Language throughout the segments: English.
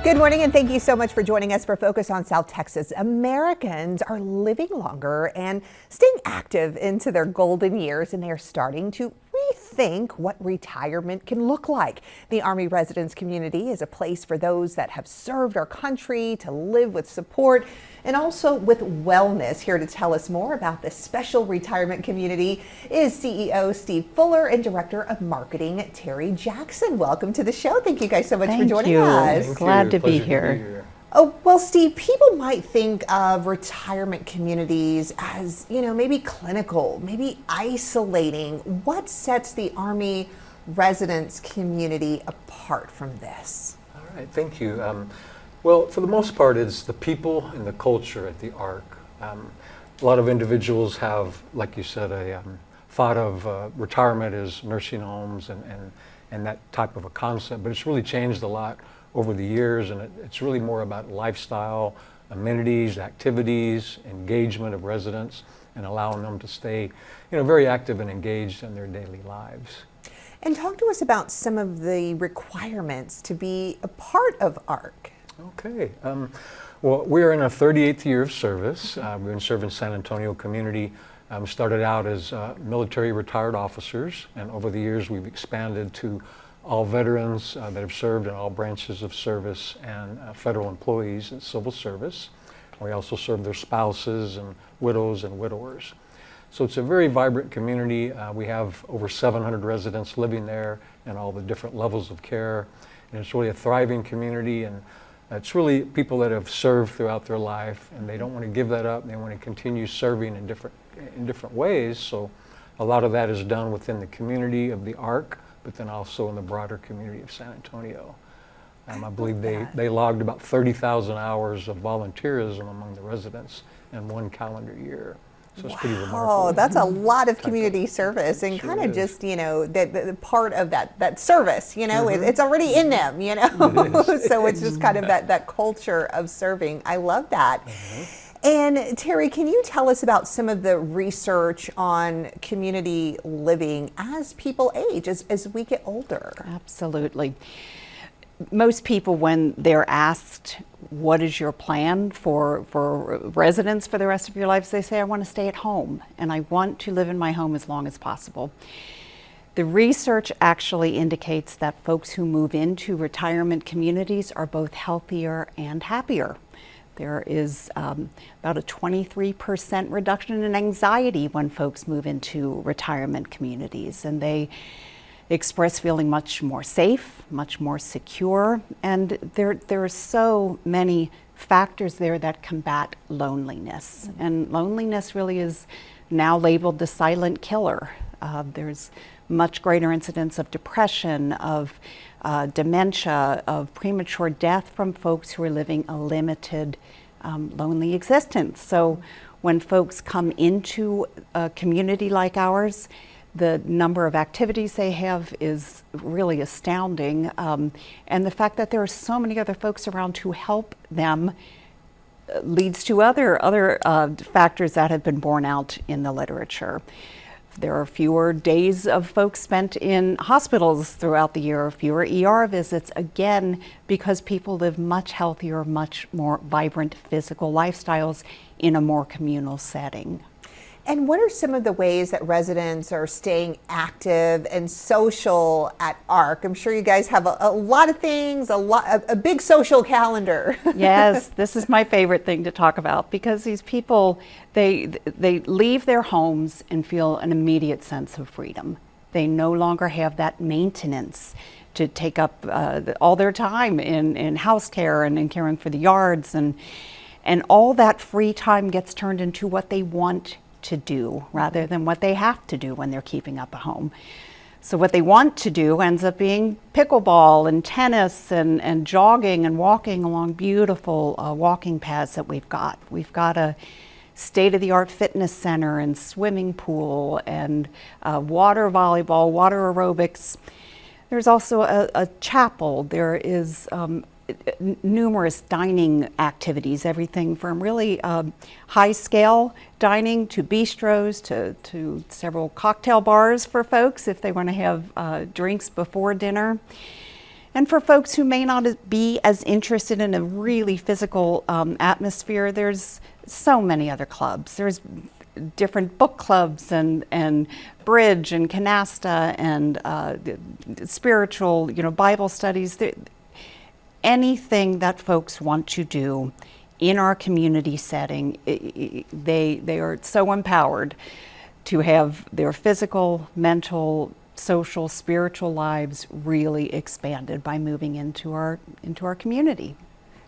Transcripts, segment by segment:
Good morning, and thank you so much for joining us for Focus on South Texas. Americans are living longer and staying active into their golden years, and they are starting to rethink what retirement can look like. The Army Residence Community is a place for those that have served our country to live with support and also with wellness. Here to tell us more about this special retirement community is CEO Steve Fuller and Director of Marketing Terry Jackson. Welcome to the show. Thank you guys so much for joining us. Glad to be here. Oh, well, Steve, people might think of retirement communities as, maybe clinical, maybe isolating. What sets the Army residence community apart from this? All right, thank you. Well, for the most part, it's the people and the culture at the ARC. A lot of individuals have, like you said, a thought of retirement as nursing homes and that type of a concept, but it's really changed a lot over the years, and it's really more about lifestyle, amenities, activities, engagement of residents, and allowing them to stay, very active and engaged in their daily lives. And talk to us about some of the requirements to be a part of ARC. Okay. Well, we're in our 38th year of service. We've been serving San Antonio community. Started out as military retired officers, and over the years we've expanded to all veterans that have served in all branches of service and federal employees in civil service. We also serve their spouses and widows and widowers. So it's a very vibrant community. We have over 700 residents living there and all the different levels of care. And it's really a thriving community, and it's really people that have served throughout their life, and they don't want to give that up. They want to continue serving in different ways. So a lot of that is done within the community of the ARC, but then also in the broader community of San Antonio. I believe they logged about 30,000 hours of volunteerism among the residents in one calendar year. So it's pretty remarkable. Oh, that's a lot of community service, and kind of just, the part of that service, it's already in them, So it's just kind of that culture of serving. I love that. And Terry, can you tell us about some of the research on community living as people age, as we get older? Absolutely. Most people, when they're asked, what is your plan for residence for the rest of your lives, they say, I want to stay at home and I want to live in my home as long as possible. The research actually indicates that folks who move into retirement communities are both healthier and happier. There is about a 23% reduction in anxiety when folks move into retirement communities, and they express feeling much more safe, much more secure, and there are so many factors there that combat loneliness. And loneliness really is now labeled the silent killer. There's much greater incidence of depression, of dementia, of premature death from folks who are living a limited, lonely existence. So when folks come into a community like ours, the number of activities they have is really astounding. And the fact that there are so many other folks around who help them leads to other factors that have been borne out in the literature. There are fewer days of folks spent in hospitals throughout the year, fewer ER visits, again, because people live much healthier, much more vibrant physical lifestyles in a more communal setting. And what are some of the ways that residents are staying active and social at ARC? I'm sure you guys have a lot of things, a big social calendar. Yes, this is my favorite thing to talk about, because these people, they leave their homes and feel an immediate sense of freedom. They no longer have that maintenance to take up all their time in house care and in caring for the yards, and all that free time gets turned into what they want to do rather than what they have to do when they're keeping up a home. So what they want to do ends up being pickleball and tennis and jogging and walking along beautiful walking paths that we've got. We've got a state-of-the-art fitness center and swimming pool and water volleyball, water aerobics. There's also a chapel. There is numerous dining activities, everything from really high-scale dining to bistros to several cocktail bars for folks if they want to have drinks before dinner. And for folks who may not be as interested in a really physical atmosphere, there's so many other clubs. There's different book clubs and bridge and canasta and spiritual, Bible studies. Anything that folks want to do in our community setting, they are so empowered to have their physical, mental, social, spiritual lives really expanded by moving into our community.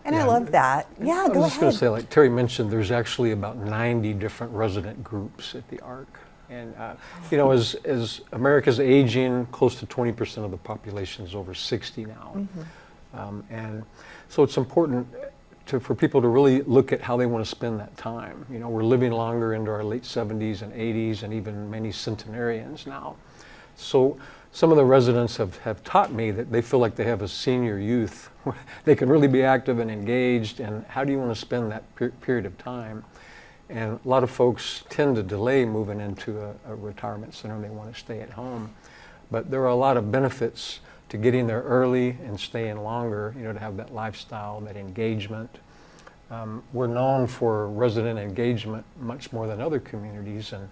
And I love that. Yeah, go I was just going to ahead. say, like Terry mentioned, there's actually about 90 different resident groups at the ARC. And, as America's aging, close to 20% of the population is over 60 now. And so it's important for people to really look at how they want to spend that time. We're living longer into our late 70s and 80s and even many centenarians now. So some of the residents have taught me that they feel like they have a senior youth. They can really be active and engaged, and how do you want to spend that period of time? And a lot of folks tend to delay moving into a retirement center. They want to stay at home. But there are a lot of benefits to getting there early and staying longer, to have that lifestyle, that engagement. We're known for resident engagement much more than other communities, and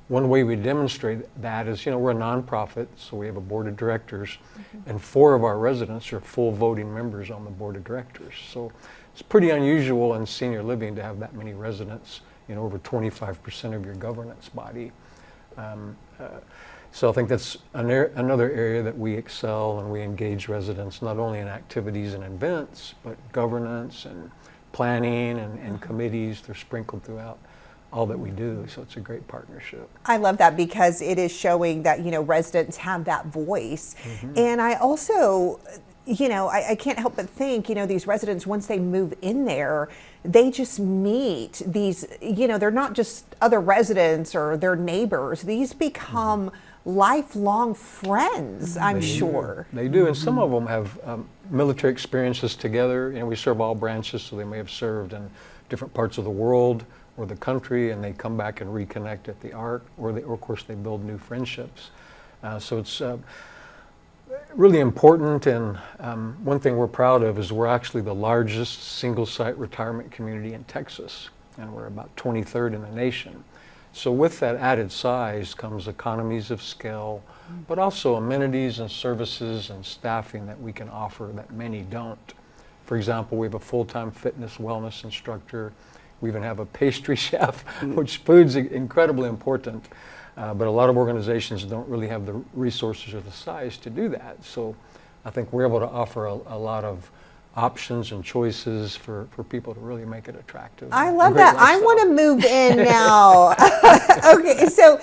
one way we demonstrate that is, we're a nonprofit, so we have a board of directors, and 4 of our residents are full voting members on the board of directors. So it's pretty unusual in senior living to have that many residents, over 25% of your governance body. So I think that's another area that we excel, and we engage residents not only in activities and events, but governance and planning and committees. They're sprinkled throughout all that we do, so it's a great partnership. I love that because it is showing that, residents have that voice. And I also, I can't help but think, these residents, once they move in there, they just meet these, they're not just other residents or their neighbors. These become lifelong friends, I'm sure. They do, and some of them have military experiences together. We serve all branches, so they may have served in different parts of the world or the country, and they come back and reconnect at the ARC, or of course they build new friendships. So it's really important, and one thing we're proud of is we're actually the largest single-site retirement community in Texas, and we're about 23rd in the nation. So with that added size comes economies of scale, but also amenities and services and staffing that we can offer that many don't. For example, we have a full-time fitness wellness instructor. We even have a pastry chef, which food's incredibly important. But a lot of organizations don't really have the resources or the size to do that. So I think we're able to offer a lot of options and choices for people to really make it attractive. I love that. I want to move in now. Okay, so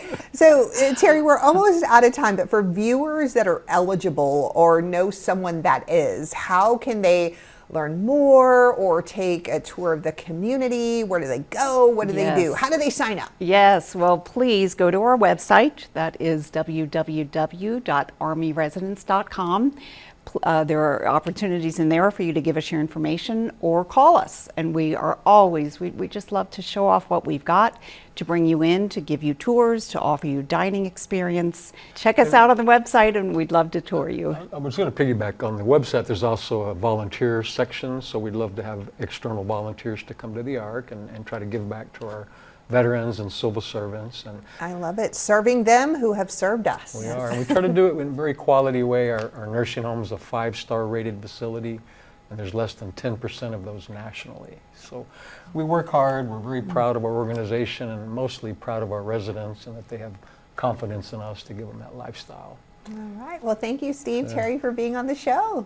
Terry, we're almost out of time, but for viewers that are eligible or know someone that is, how can they learn more or take a tour of the community? Where do they go? What do they do? How do they sign up? Yes, well, please go to our website. That is www.armyresidence.com. There are opportunities in there for you to give us your information or call us. And we are always, we just love to show off what we've got, to bring you in, to give you tours, to offer you dining experience. Check us out on the website and we'd love to tour you. I was going to piggyback on the website. There's also a volunteer section, so we'd love to have external volunteers to come to the ARC and try to give back to our veterans and civil servants. And I love it. Serving them who have served us. we are. And we try to do it in a very quality way. Our nursing home is a 5-star rated facility, and there's less than 10% of those nationally. So we work hard. We're very proud of our organization and mostly proud of our residents, and that they have confidence in us to give them that lifestyle. All right. Well, thank you, Steve, Terry, for being on the show.